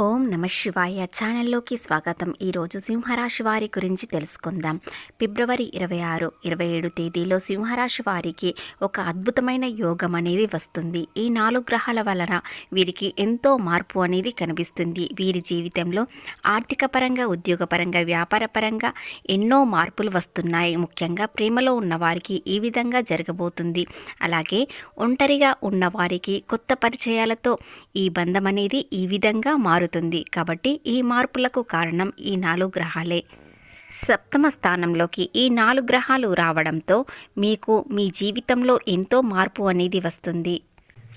ఓం నమ శివాయ ఛానల్లోకి స్వాగతం. ఈరోజు సింహరాశి వారి గురించి తెలుసుకుందాం. ఫిబ్రవరి 26, 27 తేదీలో సింహరాశి వారికి ఒక అద్భుతమైన యోగం అనేది వస్తుంది. ఈ 4 గ్రహాల వలన వీరికి ఎంతో మార్పు అనేది కనిపిస్తుంది. వీరి జీవితంలో ఆర్థిక పరంగా, ఉద్యోగపరంగా, వ్యాపార పరంగా ఎన్నో మార్పులు వస్తున్నాయి. ముఖ్యంగా ప్రేమలో ఉన్న వారికి ఈ విధంగా జరగబోతుంది. అలాగే ఒంటరిగా ఉన్న వారికి కొత్త పరిచయాలతో ఈ బంధం అనేది ఈ విధంగా మారుతుంది. కాబట్టి ఈ మార్పులకు కారణం ఈ 4 గ్రహాలే. సప్తమ స్థానంలోకి ఈ 4 గ్రహాలు రావడంతో మీకు మీ జీవితంలో ఎంతో మార్పు అనేది వస్తుంది.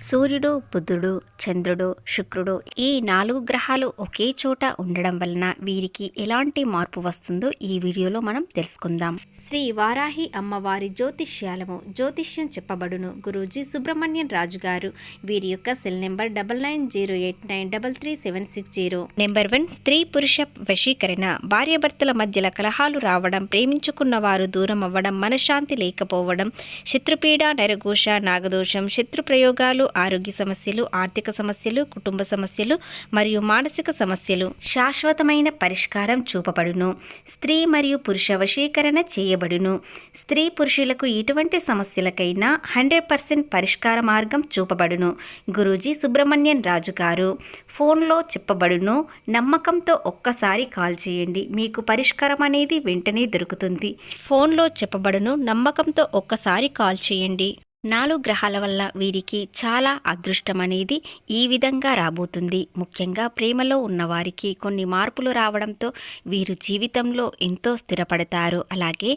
సూర్యుడు, బుధుడు, చంద్రుడు, శుక్రుడు ఈ 4 గ్రహాలు ఒకే చోట ఉండడం వలన వీరికి ఎలాంటి మార్పు వస్తుందో ఈ వీడియోలో మనం తెలుసుకుందాం. శ్రీ వారాహి అమ్మవారి జ్యోతిష్యాలము జ్యోతిష్యం చెప్పబడును. గురూజీ సుబ్రహ్మణ్యం రాజు గారు. వీరి యొక్క సెల్ నెంబర్ 9908933760. నెంబర్ 1, స్త్రీ పురుష వశీకరణ. భార్యాభర్తల మధ్యల కలహాలు రావడం, ప్రేమించుకున్న వారు దూరం అవ్వడం, మనశ్శాంతి లేకపోవడం, శత్రుపీడ, నరఘోష, నాగదోషం, శత్రు ప్రయోగాలు, ఆరోగ్య సమస్యలు, ఆర్థిక సమస్యలు, కుటుంబ సమస్యలు మరియు మానసిక సమస్యలు శాశ్వతమైన పరిష్కారం చూపబడును. స్త్రీ మరియు పురుష వశీకరణ చేయబడును. స్త్రీ పురుషులకు ఎటువంటి సమస్యలకైనా 100% పరిష్కార మార్గం చూపబడును. గురూజీ సుబ్రహ్మణ్యం రాజు గారు. ఫోన్లో చెప్పబడును. నమ్మకంతో ఒక్కసారి కాల్ చేయండి, మీకు పరిష్కారం అనేది వెంటనే దొరుకుతుంది. ఫోన్లో చెప్పబడును. నమ్మకంతో ఒక్కసారి కాల్ చేయండి. 4 గ్రహాల వల్ల వీరికి చాలా అదృష్టం అనేది ఈ విధంగా రాబోతుంది. ముఖ్యంగా ప్రేమలో ఉన్నవారికి కొన్ని మార్పులు రావడంతో వీరు జీవితంలో ఎంతో స్థిరపడతారు. అలాగే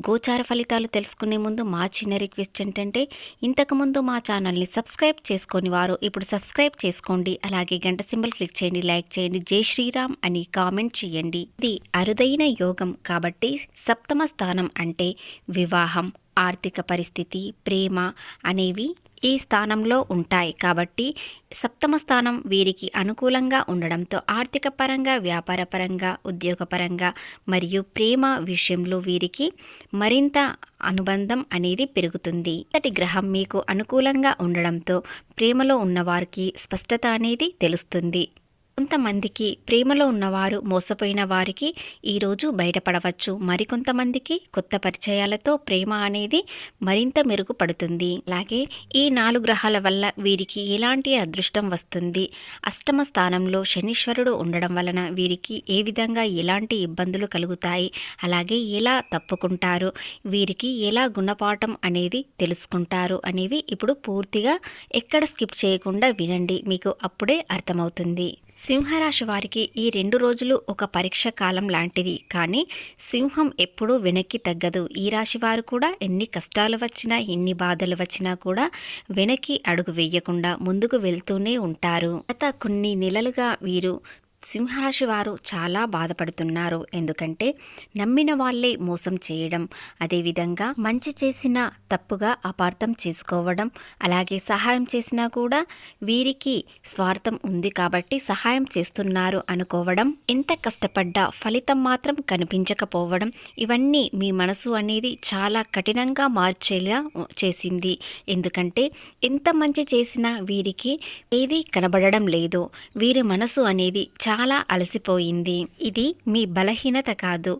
గోచార ఫలితాలు తెలుసుకునే ముందు మా చిన్న రిక్వెస్ట్ ఏంటంటే, ఇంతకుముందు మా ఛానల్ని సబ్స్క్రైబ్ చేసుకొని వారు ఇప్పుడు సబ్స్క్రైబ్ చేసుకోండి. అలాగే గంట సింబల్ క్లిక్ చేయండి, లైక్ చేయండి, జై శ్రీరామ్ అని కామెంట్ చేయండి. ఇది అరుదైన యోగం కాబట్టి సప్తమ స్థానం అంటే వివాహం, ఆర్థిక పరిస్థితి, ప్రేమ అనేవి ఈ స్థానంలో ఉంటాయి. కాబట్టి సప్తమ స్థానం వీరికి అనుకూలంగా ఉండడంతో ఆర్థిక పరంగా, వ్యాపార పరంగా, ఉద్యోగపరంగా మరియు ప్రేమ విషయంలో వీరికి మరింత అనుబంధం అనేది పెరుగుతుంది. మొదటి గ్రహం మీకు అనుకూలంగా ఉండడంతో ప్రేమలో ఉన్నవారికి స్పష్టత అనేది తెలుస్తుంది. కొంతమందికి ప్రేమలో ఉన్నవారు మోసపోయిన వారికి ఈరోజు బయటపడవచ్చు. మరికొంతమందికి కొత్త పరిచయాలతో ప్రేమ అనేది మరింత మెరుగుపడుతుంది. అలాగే ఈ 4 గ్రహాల వల్ల వీరికి ఎలాంటి అదృష్టం వస్తుంది. అష్టమ స్థానంలో శనీశ్వరుడు ఉండడం వలన వీరికి ఏ విధంగా ఎలాంటి ఇబ్బందులు కలుగుతాయి, అలాగే ఎలా తప్పుకుంటారు, వీరికి ఎలా గుణపాఠం అనేది తెలుసుకుంటారు అనేవి ఇప్పుడు పూర్తిగా ఎక్కడ స్కిప్ చేయకుండా వినండి, మీకు అప్పుడే అర్థమవుతుంది. సింహరాశి వారికి ఈ 2 రోజులు ఒక పరీక్ష కాలం లాంటిది. కానీ సింహం ఎప్పుడూ వెనక్కి తగ్గదు. ఈ రాశి వారు కూడా ఎన్ని కష్టాలు వచ్చినా, ఎన్ని బాధలు వచ్చినా కూడా వెనక్కి అడుగు వేయకుండా ముందుకు వెళ్తూనే ఉంటారు. గత కొన్ని నెలలుగా వీరు సింహరాశి వారు చాలా బాధపడుతున్నారు. ఎందుకంటే నమ్మిన వాళ్ళే మోసం చేయడం, అదేవిధంగా మంచి చేసిన తప్పుగా అపార్థం చేసుకోవడం, అలాగే సహాయం చేసినా కూడా వీరికి స్వార్థం ఉంది కాబట్టి సహాయం చేస్తున్నారు అనుకోవడం, ఎంత కష్టపడ్డా ఫలితం మాత్రం కనిపించకపోవడం, ఇవన్నీ మీ మనసు అనేది చాలా కఠినంగా మార్చేలా చేసింది. ఎందుకంటే ఎంత మంచి చేసినా వీరికి ఏది కనబడడం లేదు. వీరి మనసు అనేది చాలా అలసిపోయింది. ఇది మీ బలహీనత కాదు,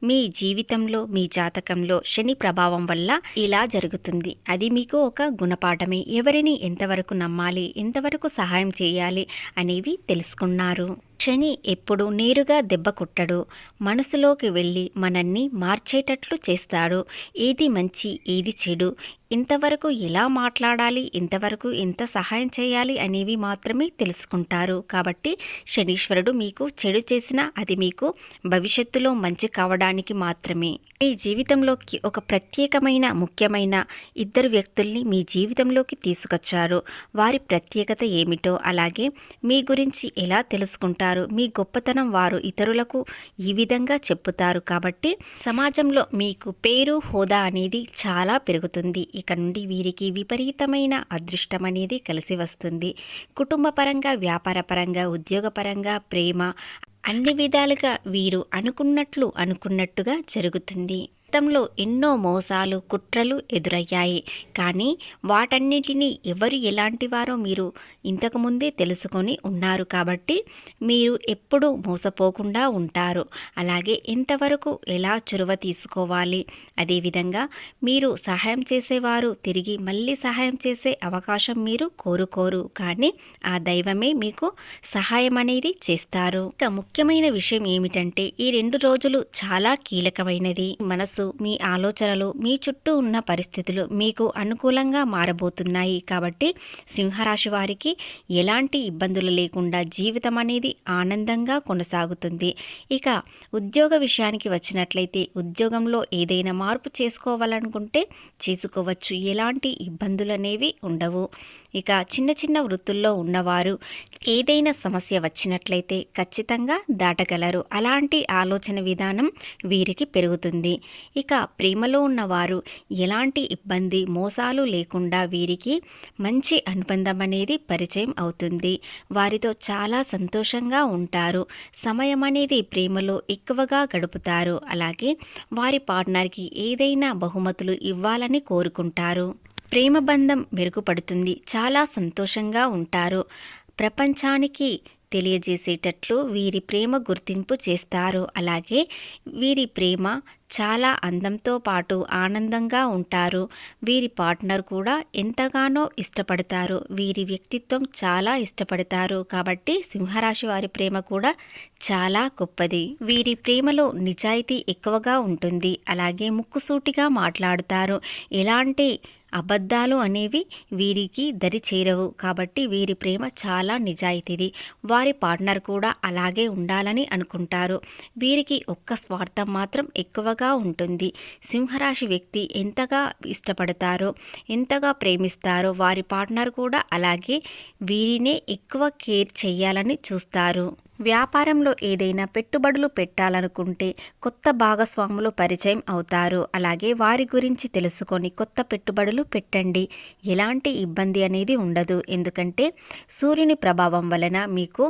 మీ జీవితంలో, మీ జాతకంలో శని ప్రభావం వల్ల ఇలా జరుగుతుంది. అది మీకు ఒక గుణపాఠమే. ఎవరిని ఎంతవరకు నమ్మాలి, ఎంతవరకు సహాయం చేయాలి అనేవి తెలుసుకున్నారు. శని ఎప్పుడు నేరుగా దెబ్బ కొట్టడు, మనసులోకి వెళ్ళి మనల్ని మార్చేటట్లు చేస్తాడు. ఏది మంచి, ఏది చెడు, ఇంతవరకు ఎలా మాట్లాడాలి, ఇంతవరకు ఎంత సహాయం చేయాలి అనేవి మాత్రమే తెలుసుకుంటారు. కాబట్టి శనీశ్వరుడు మీకు చెడు చేసినా అది మీకు భవిష్యత్తులో మంచి కావడానికి మాత్రమే. మీ జీవితంలోకి ఒక ప్రత్యేకమైన, ముఖ్యమైన 2 వ్యక్తుల్ని మీ జీవితంలోకి తీసుకొచ్చారు. వారి ప్రత్యేకత ఏమిటో, అలాగే మీ గురించి ఎలా తెలుసుకుంటారు, మీ గొప్పతనం వారు ఇతరులకు ఈ విధంగా చెప్పుతారు. కాబట్టి సమాజంలో మీకు పేరు, హోదా అనేది చాలా పెరుగుతుంది. ఇక నుండి వీరికి విపరీతమైన అదృష్టం అనేది కలిసి వస్తుంది. కుటుంబ పరంగా, వ్యాపార పరంగా, ఉద్యోగపరంగా, ప్రేమ అన్ని విధాలుగా వీరు అనుకున్నట్టుగా జరుగుతుంది. గతంలో ఎన్నో మోసాలు కుట్రలు ఎదురయ్యాయి, కానీ వాటన్నిటినీ ఎవరు ఎలాంటి వారో మీరు ఇంతకుముందే తెలుసుకొని ఉన్నారు కాబట్టి మీరు ఎప్పుడూ మోసపోకుండా ఉంటారు. అలాగే ఎంతవరకు ఎలా చొరవ తీసుకోవాలి, అదేవిధంగా మీరు సహాయం చేసేవారు తిరిగి మళ్ళీ సహాయం చేసే అవకాశం మీరు కోరుకోరు, కానీ ఆ దైవమే మీకు సహాయం అనేది చేస్తారు. ఇక ముఖ్యమైన విషయం ఏమిటంటే ఈ 2 రోజులు చాలా కీలకమైనది. మనసు, మీ ఆలోచనలు, మీ చుట్టూ ఉన్న పరిస్థితులు మీకు అనుకూలంగా మారబోతున్నాయి కాబట్టి సింహరాశి వారికి ఎలాంటి ఇబ్బందులు లేకుండా జీవితం అనేది ఆనందంగా కొనసాగుతుంది. ఇక ఉద్యోగ విషయానికి వచ్చినట్లయితే ఉద్యోగంలో ఏదైనా మార్పు చేసుకోవాలనుకుంటే చేసుకోవచ్చు, ఎలాంటి ఇబ్బందులు అనేవి ఉండవు. ఇక చిన్న చిన్న వృత్తుల్లో ఉన్నవారు ఏదైనా సమస్య వచ్చినట్లయితే ఖచ్చితంగా దాటగలరు. అలాంటి ఆలోచన విధానం వీరికి పెరుగుతుంది. ఇక ప్రేమలో ఉన్నవారు ఎలాంటి ఇబ్బంది మోసాలు లేకుండా వీరికి మంచి అనుబంధం అనేది పరిచయం అవుతుంది. వారితో చాలా సంతోషంగా ఉంటారు. సమయం అనేది ప్రేమలో ఎక్కువగా గడుపుతారు. అలాగే వారి పార్ట్నర్కి ఏదైనా బహుమతులు ఇవ్వాలని కోరుకుంటారు. ప్రేమ బంధం మెరుగుపడుతుంది. చాలా సంతోషంగా ఉంటారు. ప్రపంచానికి తెలియజేసేటట్లు వీరి ప్రేమ గుర్తింపు చేస్తారు. అలాగే వీరి ప్రేమ చాలా అందంతో పాటు ఆనందంగా ఉంటారు. వీరి పార్ట్నర్ కూడా ఎంతగానో ఇష్టపడతారు. వీరి వ్యక్తిత్వం చాలా ఇష్టపడతారు కాబట్టి సింహరాశి వారి ప్రేమ కూడా చాలా గొప్పది. వీరి ప్రేమలో నిజాయితీ ఎక్కువగా ఉంటుంది. అలాగే ముక్కుసూటిగా మాట్లాడుతారు. ఎలాంటి అబద్ధాలు అనేవి వీరికి దరి చేరవు కాబట్టి వీరి ప్రేమ చాలా నిజాయితీది. వారి పార్ట్నర్ కూడా అలాగే ఉండాలని అనుకుంటారు. వీరికి ఒక్క స్వార్థం మాత్రం ఎక్కువగా ఉంటుంది. సింహరాశి వ్యక్తి ఎంతగా ఇష్టపడతారో, ఎంతగా ప్రేమిస్తారో వారి పార్ట్నర్ కూడా అలాగే వీరినే ఎక్కువ కేర్ చేయాలని చూస్తారు. వ్యాపారంలో ఏదైనా పెట్టుబడులు పెట్టాలనుకుంటే కొత్త భాగస్వాములు పరిచయం అవుతారు. అలాగే వారి గురించి తెలుసుకొని కొత్త పెట్టుబడులు పెట్టండి. ఎలాంటి ఇబ్బంది అనేది ఉండదు. ఎందుకంటే సూర్యుని ప్రభావం వలన మీకు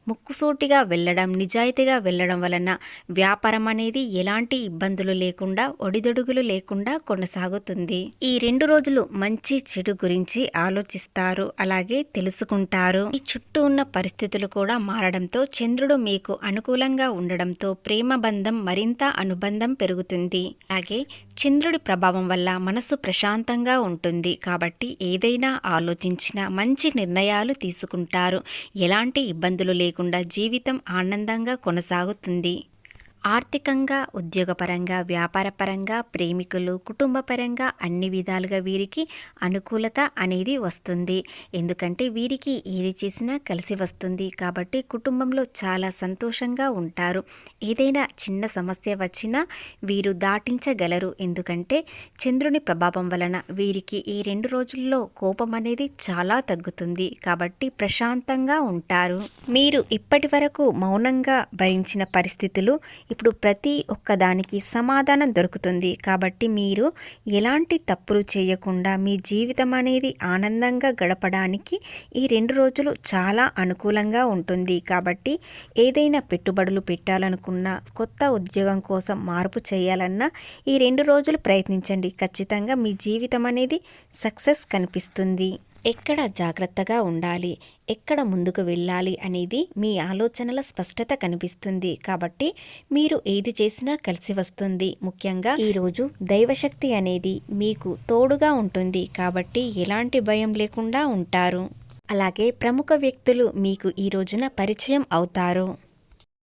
ముక్కుసూటిగా వెళ్ళడం, నిజాయితీగా వెళ్ళడం వలన వ్యాపారం అనేది ఎలాంటి ఇబ్బందులు లేకుండా, ఒడిదొడుగులు లేకుండా కొనసాగుతుంది. ఈ 2 రోజులు మంచి చెడు గురించి ఆలోచిస్తారు. అలాగే తెలుసుకుంటారు. ఈ చుట్టూ ఉన్న పరిస్థితులు కూడా మారడంతో చంద్రుడు మీకు అనుకూలంగా ఉండడంతో ప్రేమ బంధం మరింత అనుబంధం పెరుగుతుంది. అలాగే చంద్రుడి ప్రభావం వల్ల మనసు ప్రశాంతంగా ఉంటుంది కాబట్టి ఏదైనా ఆలోచించినా మంచి నిర్ణయాలు తీసుకుంటారు. ఎలాంటి ఇబ్బందులు లేకుండా జీవితం ఆనందంగా కొనసాగుతుంది. ఆర్థికంగా, ఉద్యోగపరంగా, వ్యాపారపరంగా, ప్రేమికులు, కుటుంబపరంగా అన్ని విధాలుగా వీరికి అనుకూలత అనేది వస్తుంది. ఎందుకంటే వీరికి ఏది చేసినా కలిసి వస్తుంది కాబట్టి కుటుంబంలో చాలా సంతోషంగా ఉంటారు. ఏదైనా చిన్న సమస్య వచ్చినా వీరు దాటించగలరు. ఎందుకంటే చంద్రుని ప్రభావం వలన వీరికి ఈ 2 రోజుల్లో కోపం అనేది చాలా తగ్గుతుంది కాబట్టి ప్రశాంతంగా ఉంటారు. మీరు ఇప్పటి వరకు మౌనంగా భరించిన పరిస్థితులు ఇప్పుడు ప్రతి ఒక్కదానికి సమాధానం దొరుకుతుంది కాబట్టి మీరు ఎలాంటి తప్పులు చేయకుండా మీ జీవితం అనేది ఆనందంగా గడపడానికి ఈ 2 రోజులు చాలా అనుకూలంగా ఉంటుంది. కాబట్టి ఏదైనా పెట్టుబడులు పెట్టాలనుకున్నా, కొత్త ఉద్యోగం కోసం మార్పు చేయాలన్నా ఈ 2 రోజులు ప్రయత్నించండి. ఖచ్చితంగా మీ జీవితం అనేది సక్సెస్ కనిపిస్తుంది. ఎక్కడ జాగ్రత్తగా ఉండాలి, ఎక్కడ ముందుకు వెళ్ళాలి అనేది మీ ఆలోచనల స్పష్టత కనిపిస్తుంది. కాబట్టి మీరు ఏది చేసినా కలిసి వస్తుంది. ముఖ్యంగా ఈరోజు దైవశక్తి అనేది మీకు తోడుగా ఉంటుంది కాబట్టి ఎలాంటి భయం లేకుండా ఉంటారు. అలాగే ప్రముఖ వ్యక్తులు మీకు ఈ రోజున పరిచయం అవుతారు.